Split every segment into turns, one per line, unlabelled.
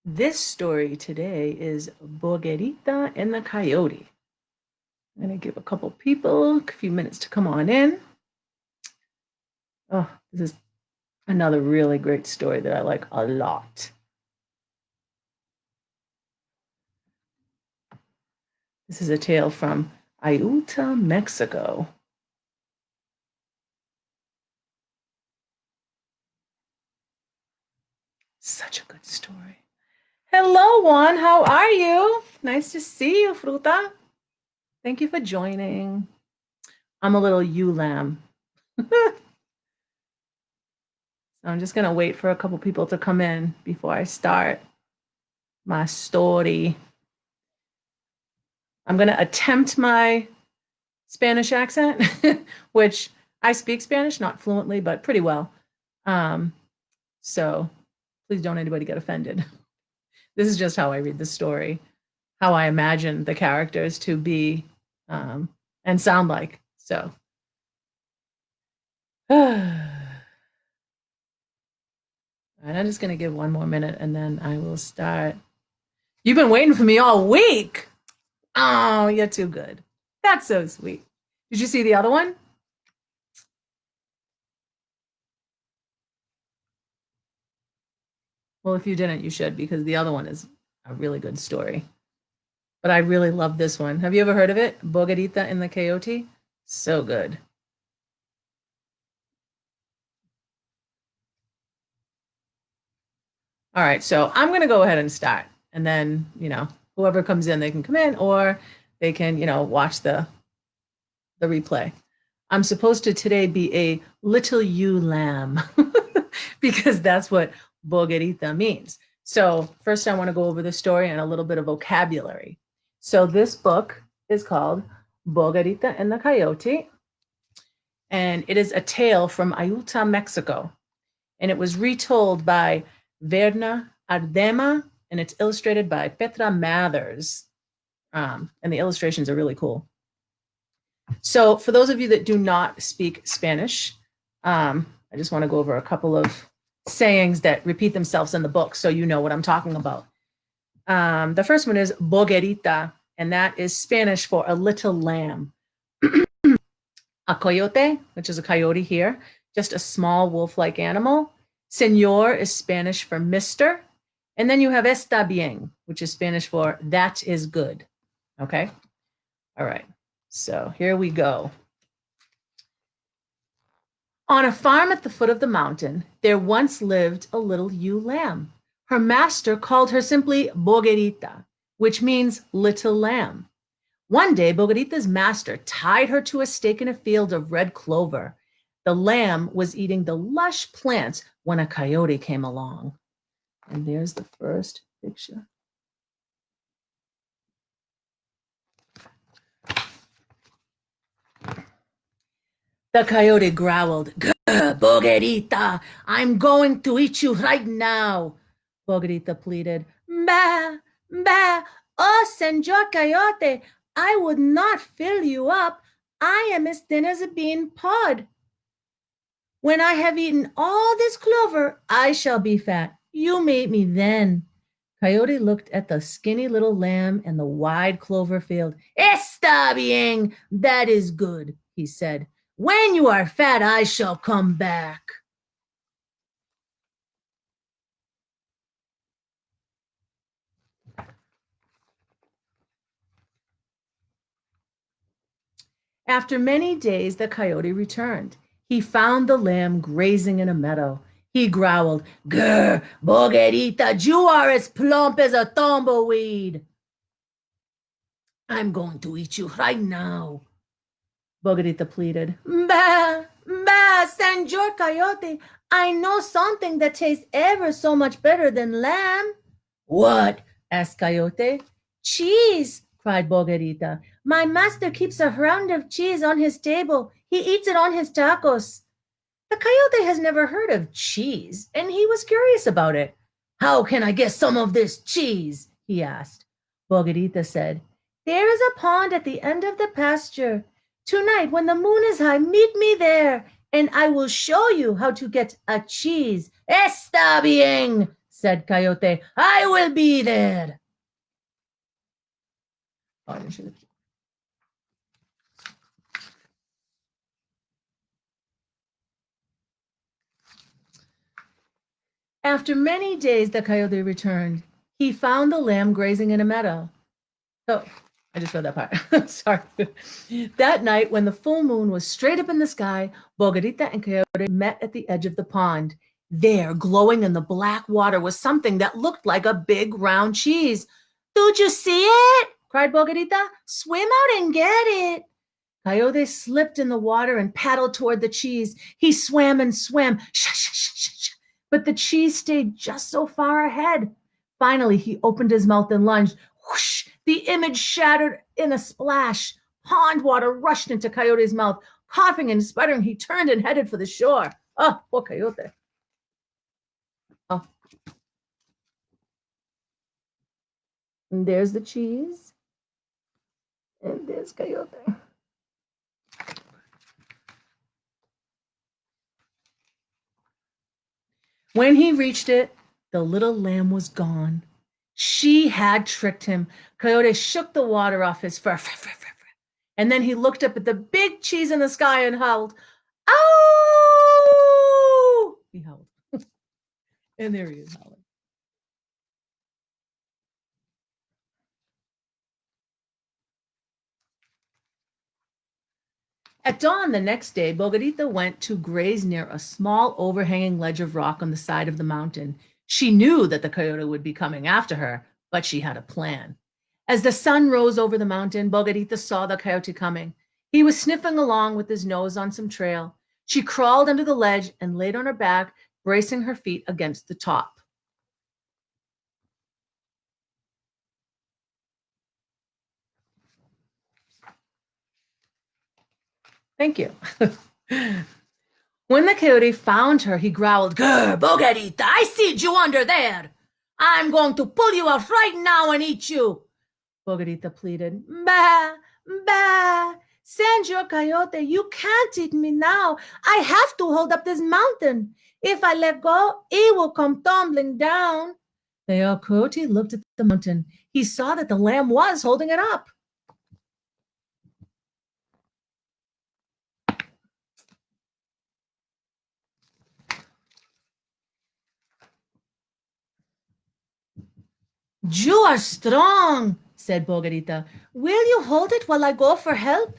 This story today is Borreguita and the Coyote. I'm going to give a couple people a few minutes to come on in. Oh, this is another really great story that I like a lot. This is a tale from Ayulta, Mexico. Such a good story. Hello, Juan. How are you? Nice to see you, Fruta. Thank you for joining. I'm a little ewe lamb. So I'm just going to wait for a couple people to come in before I start my story. I'm going to attempt my Spanish accent, which I speak Spanish, not fluently, but pretty well. Um, so please don't anybody get offended. This is just how I read the story, how I imagine the characters to be and sound like. So, and I'm just going to give one more minute and then I will start. You've been waiting for me all week. Oh, you're too good. That's so sweet. Did you see the other one? Well, if you didn't, you should, because the other one is a really good story. But I really love this one. Have you ever heard of it? Borreguita and the Coyote? So good. All right, so I'm going to go ahead and start. And then, whoever comes in, they can come in or they can, watch the replay. I'm supposed to today be a little ewe lamb because that's what Borreguita means. So first I want to go over the story and a little bit of vocabulary. So this book is called Borreguita and the Coyote, and it is a tale from Ayulta, Mexico. And it was retold by Verna Ardema, and it's illustrated by Petra Mathers. And the illustrations are really cool. So for those of you that do not speak Spanish, I just want to go over a couple of sayings that repeat themselves in the book so you know what I'm talking about. The first one is Borreguita, and that is Spanish for a little lamb. A coyote, which is a coyote here, just a small wolf-like animal. Señor is Spanish for Mister. And then you have está bien, which is Spanish for that is good. Okay? All right. So here we go. On a farm at the foot of the mountain, there once lived a little ewe lamb. Her master called her simply Borreguita, which means little lamb. One day, Borreguita's master tied her to a stake in a field of red clover. The lamb was eating the lush plants when a coyote came along. And there's the first picture. The coyote growled, Borreguita, I'm going to eat you right now. Borreguita pleaded, Bah, bah, oh, Senor Coyote, I would not fill you up. I am as thin as a bean pod. When I have eaten all this clover, I shall be fat. You may eat me then. Coyote looked at the skinny little lamb in the wide clover field. Está bien, that is good, he said. When you are fat, I shall come back. After many days, the coyote returned. He found the lamb grazing in a meadow. He growled, Grr, Borreguita, you are as plump as a tumbleweed. I'm going to eat you right now. Borreguita pleaded. Bah, bah, Senor Coyote, I know something that tastes ever so much better than lamb. What? Asked Coyote. Cheese, cried Borreguita. My master keeps a round of cheese on his table. He eats it on his tacos. The coyote has never heard of cheese, and he was curious about it. How can I get some of this cheese? He asked. Borreguita said, There is a pond at the end of the pasture. Tonight, when the moon is high, meet me there, and I will show you how to get a cheese. Está bien, said Coyote. I will be there. Oh, after many days, the Coyote returned. He found the lamb grazing in a meadow. Oh, I just read that part. Sorry. That night, when the full moon was straight up in the sky, Borreguita and Coyote met at the edge of the pond. There, glowing in the black water, was something that looked like a big round cheese. Don't you see it? Cried Borreguita. Swim out and get it. Coyote slipped in the water and paddled toward the cheese. He swam and swam, but the cheese stayed just so far ahead. Finally, he opened his mouth and lunged. Whoosh! The image shattered in a splash. Pond water rushed into Coyote's mouth. Coughing and sputtering, he turned and headed for the shore. Oh, poor Coyote. Oh, and there's the cheese. And there's Coyote. When he reached it, the little lamb was gone. She had tricked him. Coyote shook the water off his fur. And then he looked up at the big cheese in the sky and howled, "Ow!" He howled. And there he is howling. At dawn the next day, Borreguita went to graze near a small overhanging ledge of rock on the side of the mountain. She knew that the coyote would be coming after her, but she had a plan. As the sun rose over the mountain, Borreguita saw the coyote coming. He was sniffing along with his nose on some trail. She crawled under the ledge and laid on her back, bracing her feet against the top. Thank you. When the coyote found her, he growled, "Grr, Borreguita, I see you under there. I'm going to pull you out right now and eat you." Borreguita pleaded, "Bah, bah, Senor Coyote, you can't eat me now. I have to hold up this mountain. If I let go, it will come tumbling down." The coyote looked at the mountain. He saw that the lamb was holding it up. "You are strong," said Borreguita. "Will you hold it while I go for help?"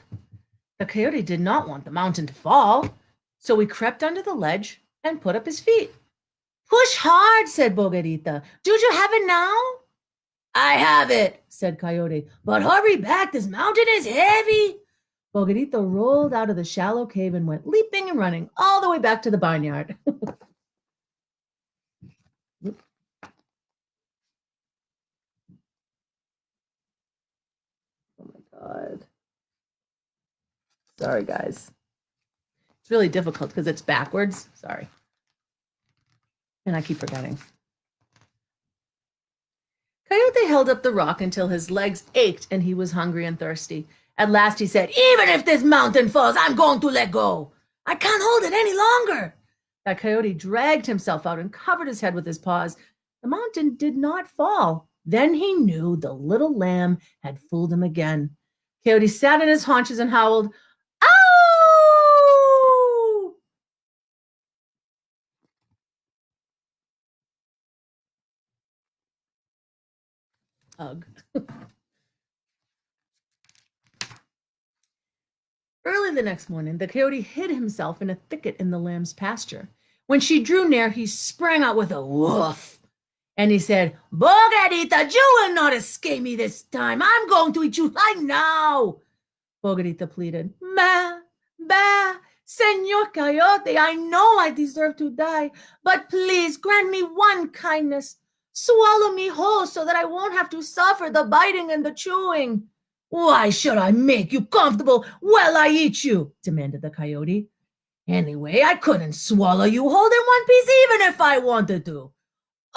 The coyote did not want the mountain to fall, so he crept under the ledge and put up his feet. "Push hard," said Borreguita. "Do you have it now?" "I have it," said Coyote. "But hurry back, this mountain is heavy." Borreguita rolled out of the shallow cave and went leaping and running all the way back to the barnyard. Oh my God. Sorry, guys. It's really difficult because it's backwards. Sorry. And I keep forgetting. Coyote held up the rock until his legs ached and he was hungry and thirsty. At last he said, "Even if this mountain falls, I'm going to let go. I can't hold it any longer." That coyote dragged himself out and covered his head with his paws. The mountain did not fall. Then he knew the little lamb had fooled him again. Coyote sat on his haunches and howled, "Ow!" Ugh. Early the next morning, the coyote hid himself in a thicket in the lamb's pasture. When she drew near, he sprang out with a woof. And he said, "Borreguita, you will not escape me this time. I'm going to eat you right now." Borreguita pleaded, "Ma, ba, Senor Coyote, I know I deserve to die, but please grant me one kindness. Swallow me whole so that I won't have to suffer the biting and the chewing." "Why should I make you comfortable while I eat you?" demanded the coyote. "Anyway, I couldn't swallow you whole in one piece even if I wanted to."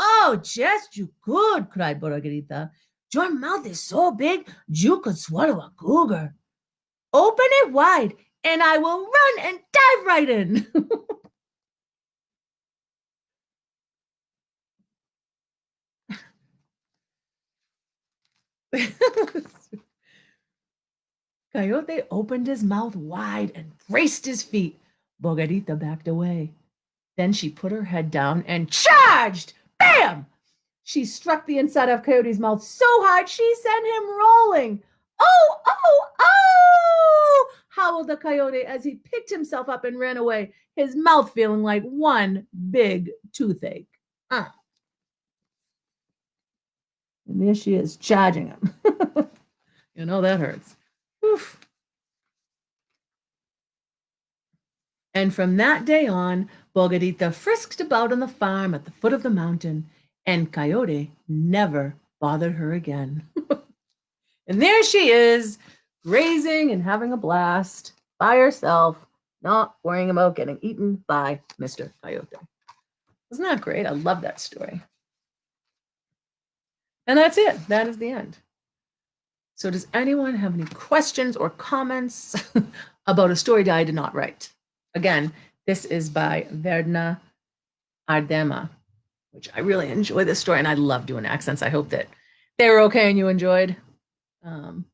"Oh, just you could," cried Borreguita. "Your mouth is so big you could swallow a cougar. Open it wide, and I will run and dive right in." Coyote opened his mouth wide and braced his feet. Borreguita backed away. Then she put her head down and charged. Bam! She struck the inside of Coyote's mouth so hard she sent him rolling. Oh, oh, oh! Howled the coyote as he picked himself up and ran away, his mouth feeling like one big toothache. And there she is, charging him. You know that hurts. Oof. And from that day on, Borreguita frisked about on the farm at the foot of the mountain, and Coyote never bothered her again. And there she is, grazing and having a blast by herself, not worrying about getting eaten by Mr. Coyote. Isn't that great? I love that story. And that's it. That is the end. So, does anyone have any questions or comments about a story that I did not write? Again, this is by Verdna Ardema, which I really enjoy this story, and I love doing accents. I hope that they were okay and you enjoyed. And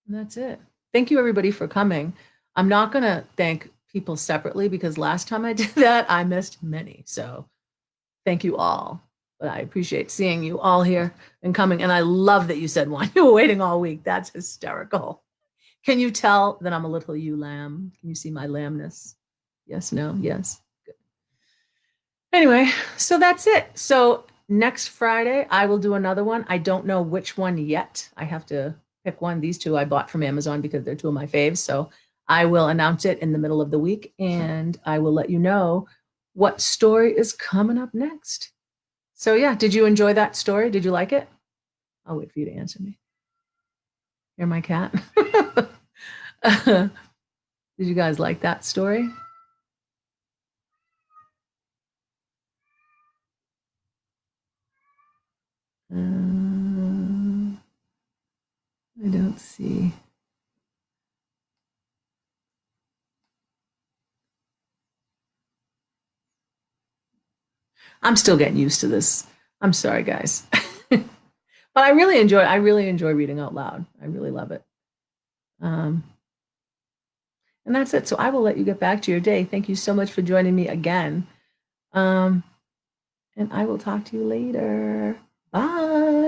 that's it. Thank you, everybody, for coming. I'm not going to thank people separately because last time I did that, I missed many. So thank you all. But I appreciate seeing you all here and coming. And I love that you said one. You were waiting all week. That's hysterical. Can you tell that I'm a little ewe lamb? Can you see my lambness? Yes, no, yes. Good. Anyway, so that's it. So next Friday, I will do another one. I don't know which one yet. I have to pick one. These two I bought from Amazon because they're two of my faves. So I will announce it in the middle of the week and I will let you know what story is coming up next. So yeah, did you enjoy that story? Did you like it? I'll wait for you to answer me. You're my cat. Did you guys like that story? I don't see. I'm still getting used to this. I'm sorry, guys. But I really enjoy reading out loud. I really love it. Um, and that's it. So I will let you get back to your day. Thank you so much for joining me again. Um, and I will talk to you later. Bye.